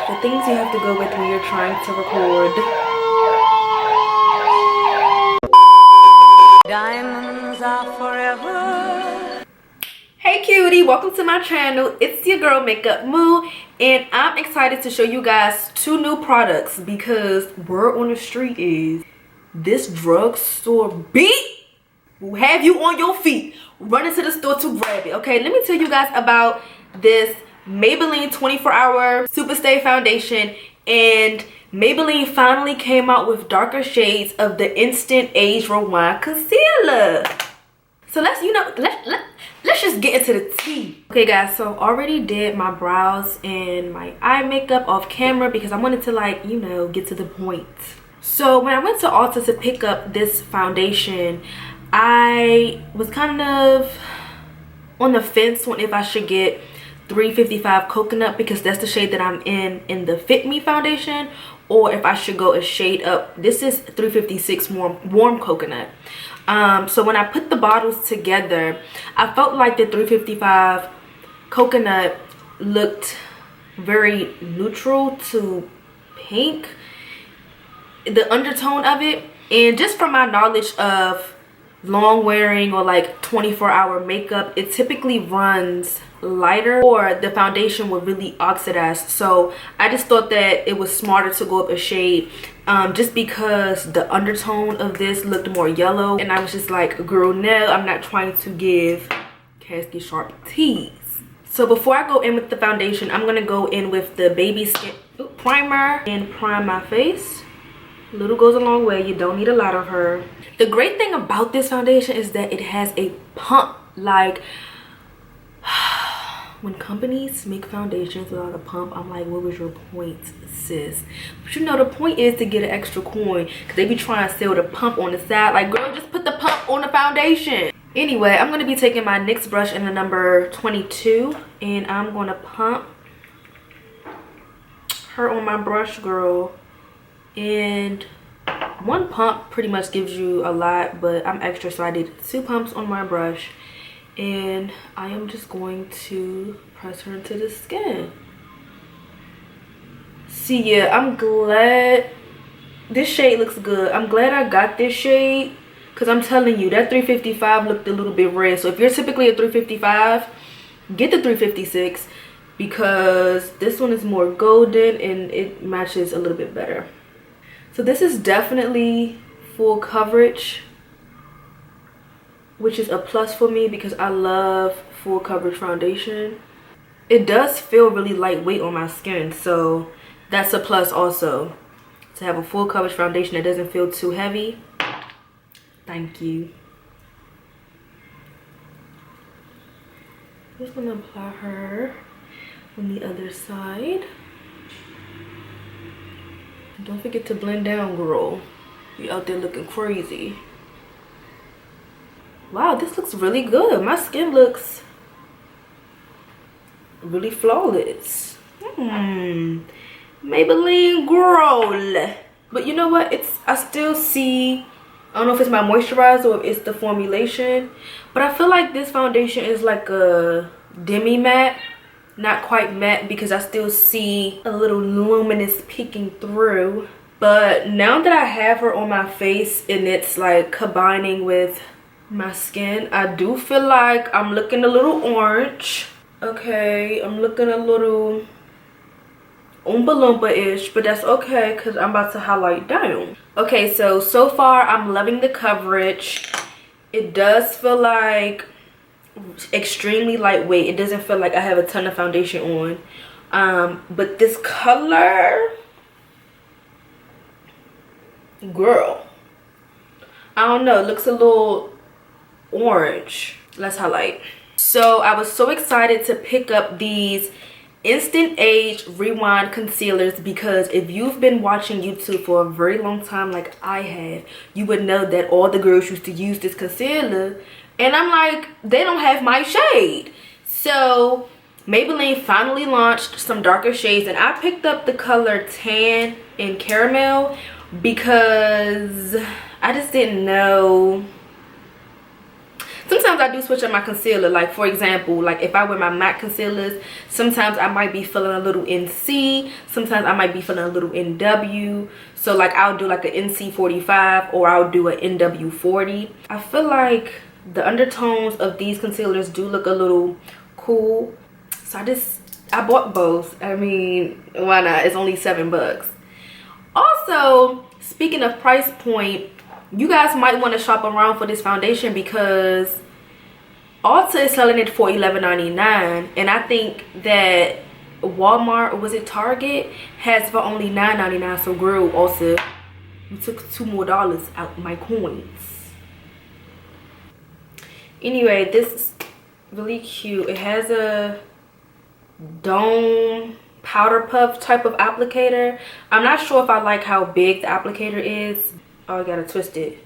The things you have to go with when you're trying to record. Diamonds are forever. Hey cutie, welcome to my channel. It's your girl MAKEUPMOO, and I'm excited to show you guys two new products because word on the street is this drugstore beat will have you on your feet running to the store to grab it. Okay, let me tell you guys about this Maybelline 24-hour SuperStay foundation. And Maybelline finally came out with darker shades of the Instant Age Rewind Concealer. So let's just get into the tea. Okay guys, so already did my brows and my eye makeup off camera because I wanted to, like, you know, get to the point. So when I went to Ulta to pick up this foundation, I was kind of on the fence on if I should get 355 Coconut because that's the shade that I'm in the Fit Me foundation, or if I should go a shade up. This is 356 warm Coconut. So when I put the bottles together, I felt like the 355 Coconut looked very neutral to pink, the undertone of it. And just from my knowledge of long wearing or like 24-hour makeup, it typically runs lighter or the foundation will really oxidize. So I just thought that it was smarter to go up a shade just because the undertone of this looked more yellow, and I was just like, girl, no, I'm not trying to give casket sharp tease. So before I go in with the foundation, I'm gonna go in with the baby skin primer and prime my face. Little goes a long way. You don't need a lot of her. The great thing about this foundation is that it has a pump. Like, when companies make foundations without a pump, I'm like, what was your point, sis? But you know, the point is to get an extra coin because they be trying to sell the pump on the side. Like, girl, just put the pump on the foundation. Anyway, I'm going to be taking my NYX brush in the number 22, and I'm going to pump her on my brush, girl. And one pump pretty much gives you a lot, but I'm extra, so I did 2 pumps on my brush. And I am just going to press her into the skin. See, yeah, I'm glad this shade looks good. I'm glad I got this shade because I'm telling you, that 355 looked a little bit red. So if you're typically a 355, get the 356 because this one is more golden and it matches a little bit better. So this is definitely full coverage, which is a plus for me because I love full coverage foundation. It does feel really lightweight on my skin, so that's a plus also, to have a full coverage foundation that doesn't feel too heavy. Thank you. I'm just gonna apply her on the other side. And don't forget to blend down, girl. You out there looking crazy. Wow, this looks really good. My skin looks really flawless. Maybelline girl. But you know what? I still see, I don't know if it's my moisturizer or if it's the formulation, but I feel like this foundation is like a demi matte, not quite matte, because I still see a little luminous peeking through. But now that I have her on my face and it's like combining with my skin, I do feel like I'm looking a little orange. Okay, I'm looking a little Oompa Loompa-ish, but that's okay because I'm about to highlight down. Okay, so far I'm loving the coverage. It does feel like extremely lightweight. It doesn't feel like I have a ton of foundation on. But this color, girl, I don't know, it looks a little orange. Let's highlight. So I was so excited to pick up these Instant Age Rewind concealers because if you've been watching YouTube for a very long time like I have, you would know that all the girls used to use this concealer, and I'm like, they don't have my shade. So Maybelline finally launched some darker shades, and I picked up the color Tan and Caramel because I just didn't know. Sometimes I do switch up my concealer. Like for example, like if I wear my MAC concealers, sometimes I might be feeling a little NC, sometimes I might be feeling a little NW. So like I'll do like an NC 45 or I'll do an NW 40. I feel like the undertones of these concealers do look a little cool. So I bought both. I mean, why not? It's only $7. Also, speaking of price point, you guys might want to shop around for this foundation because Ulta is selling it for $11.99, and I think that Walmart, or was it Target, has for only $9.99. So girl, also you took $2 more out my coins. Anyway, this is really cute. It has a dome powder puff type of applicator. I'm not sure if I like how big the applicator is. Oh, I gotta twist it.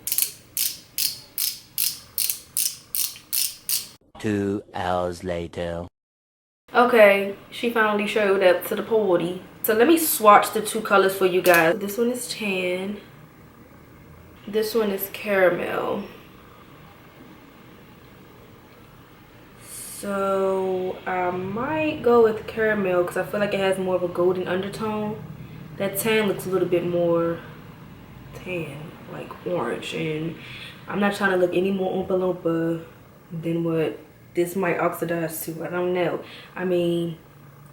2 hours later. Okay, she finally showed up to the party. So let me swatch the two colors for you guys. This one is tan. This one is caramel. So I might go with caramel because I feel like it has more of a golden undertone. That tan looks a little bit more tan, like orange, and I'm not trying to look any more Oompa Loompa than what this might oxidize to. I don't know. I mean,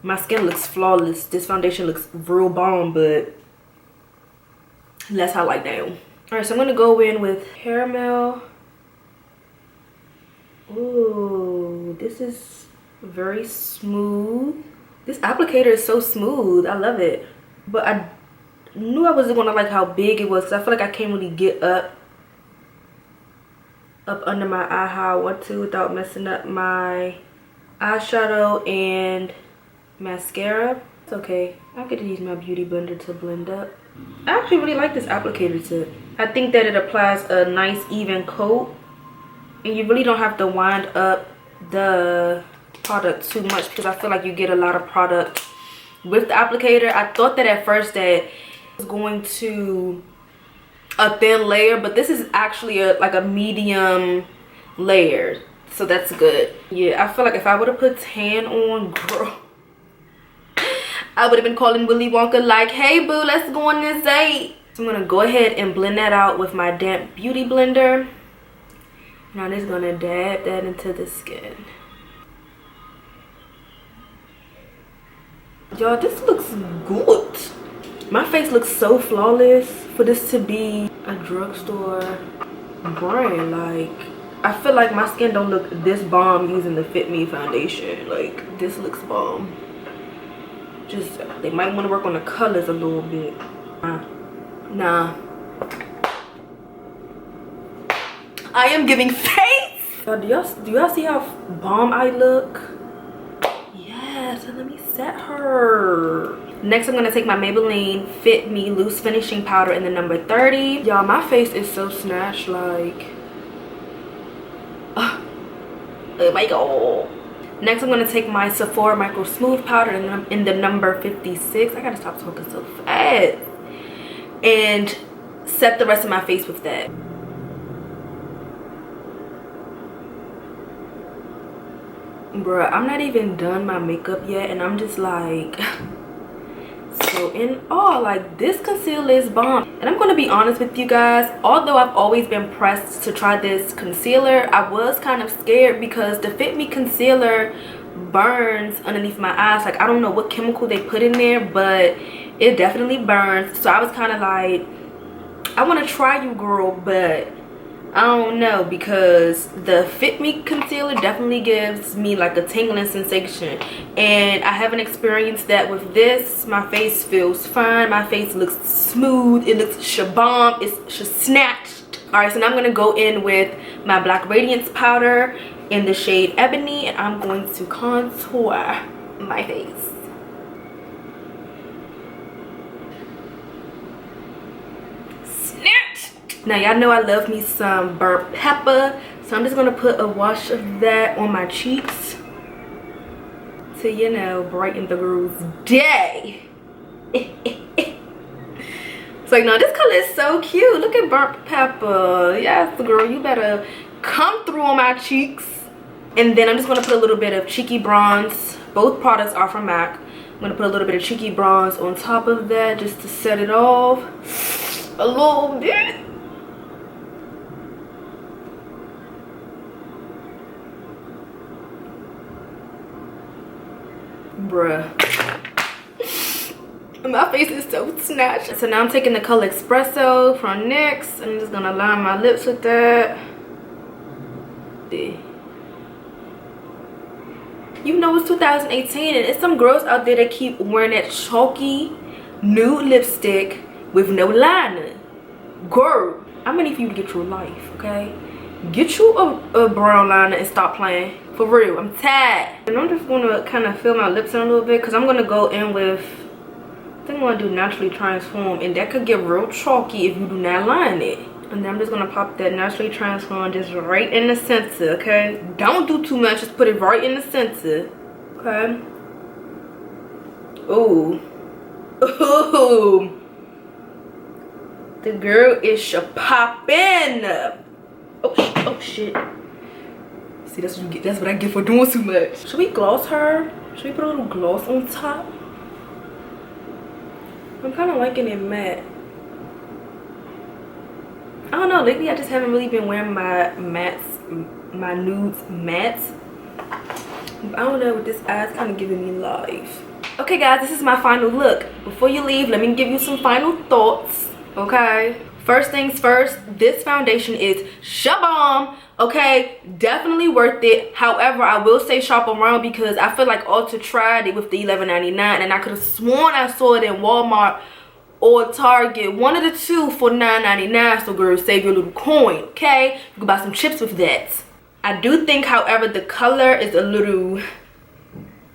my skin looks flawless. This foundation looks real bomb, but let's highlight down. All right, so I'm gonna go in with caramel. Ooh, this is very smooth. This applicator is so smooth. I love it. But I knew I wasn't gonna like how big it was because I feel like I can't really get up under my eye how I want to without messing up my eyeshadow and mascara. It's okay. I could use my beauty blender to blend up. I actually really like this applicator tip. I think that it applies a nice even coat, and you really don't have to wind up the product too much because I feel like you get a lot of product with the applicator. I thought that at first that it was going to a thin layer, but this is actually like a medium layer, so that's good. Yeah, I feel like if I would have put tan on, girl, I would have been calling Willy Wonka like, hey boo, let's go on this date. So I'm gonna go ahead and blend that out with my damp beauty blender. Now I'm just gonna dab that into the skin. Y'all, this looks good. My face looks so flawless for this to be a drugstore brand. Like, I feel like my skin don't look this bomb using the Fit Me foundation. Like, this looks bomb. Just, they might want to work on the colors a little bit. Nah. I am giving face. Do y'all see how bomb I look? Yes, and let me set her. Next, I'm gonna take my Maybelline Fit Me Loose Finishing Powder in the number 30. Y'all, my face is so snatched, like, oh my god. Next, I'm gonna take my Sephora Micro Smooth Powder in the number 56. I gotta stop talking so fast. And set the rest of my face with that. Bruh, I'm not even done my makeup yet, and I'm just like, so in all, like, this concealer is bomb. And I'm gonna be honest with you guys, although I've always been pressed to try this concealer, I was kind of scared because the Fit Me concealer burns underneath my eyes. Like, I don't know what chemical they put in there, but it definitely burns. So I was kind of like, I want to try you, girl, but I don't know, because the Fit Me concealer definitely gives me like a tingling sensation, and I haven't experienced that with this. My face feels fine. My face looks smooth. It looks shabam. It's snatched. All right, so now I'm gonna go in with my Black Radiance powder in the shade Ebony, and I'm going to contour my face. Now y'all know I love me some burnt pepper, so I'm just gonna put a wash of that on my cheeks to, you know, brighten the girl's day. It's like, no, this color is so cute. Look at burnt pepper. Yes, girl, you better come through on my cheeks. And then I'm just gonna put a little bit of cheeky bronze. Both products are from MAC. I'm gonna put a little bit of cheeky bronze on top of that just to set it off a little bit. Bruh. My face is so snatched. So now I'm taking the color Espresso from NYX. I'm just gonna line my lips with that. You know it's 2018 and it's some girls out there that keep wearing that chalky nude lipstick with no liner. Girl, I'm gonna need for you to get your life, okay? Get you a brown liner and stop playing. For real, I'm tired. And I'm just gonna kind of fill my lips in a little bit because I'm gonna go in with, I think I'm gonna do Naturally Transform, and that could get real chalky if you do not line it. And then I'm just gonna pop that Naturally Transform just right in the center, okay? Don't do too much, just put it right in the center, okay? Ooh. Ooh. The girl is poppin'. Oh shit. See, that's what you get. That's what I get for doing too much. Should we gloss her? Should we put a little gloss on top? I'm kind of liking it matte. I don't know, lately I just haven't really been wearing my mattes, my nudes mattes. I don't know, with this eye's kind of giving me life. Okay guys, this is my final look. Before you leave, let me give you some final thoughts, okay? First things first, this foundation is shabam, okay? Definitely worth it. However, I will say shop around because I feel like Ulta tried it with the $11.99 and I could have sworn I saw it in Walmart or Target, one of the two for $9.99. So girl, save your little coin, okay? You can buy some chips with that. I do think, however, the color is a little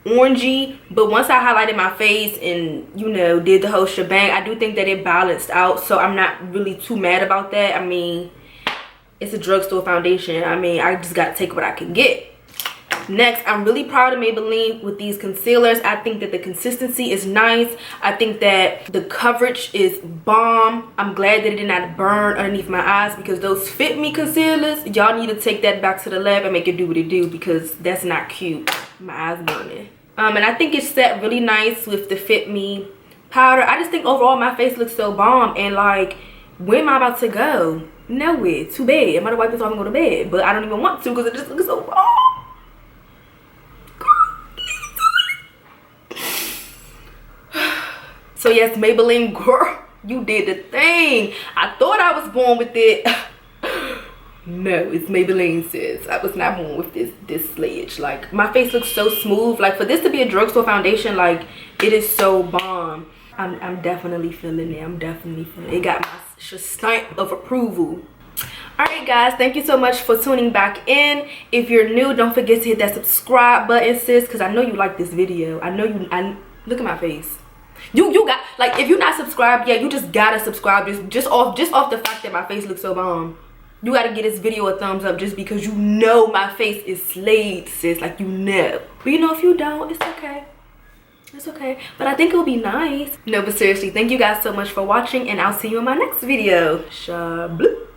orangey, but once I highlighted my face and, you know, did the whole shebang, I do think that it balanced out, so I'm not really too mad about that. I mean, it's a drugstore foundation. I mean, I just gotta take what I can get. Next, I'm really proud of Maybelline with these concealers. I think that the consistency is nice. I think that the coverage is bomb. I'm glad that it did not burn underneath my eyes because those Fit Me concealers, y'all need to take that back to the lab and make it do what it do because that's not cute. My eyes burning. And I think it's set really nice with the Fit Me powder. I just think overall my face looks so bomb, and like, where am I about to go? Nowhere. Too bad. I'm about to wipe this off and go to bed, but I don't even want to because it just looks so bomb. So yes, Maybelline, girl, you did the thing. I thought I was born with it. No, it's Maybelline, sis. I was not born with this sledge. Like, my face looks so smooth. Like, for this to be a drugstore foundation, like, it is so bomb. I'm definitely feeling it. I'm definitely feeling it. It got my stamp of approval. Alright guys, thank you so much for tuning back in. If you're new, don't forget to hit that subscribe button, sis, because I know you like this video. I know you. Look at my face. You got, like, if you're not subscribed yet, you just gotta subscribe just off the fact that my face looks so bomb. You gotta give this video a thumbs up just because you know my face is slayed, sis. Like, you know. But you know, if you don't, it's okay. It's okay. But I think it will be nice. No, but seriously, thank you guys so much for watching, and I'll see you in my next video. Shabloop.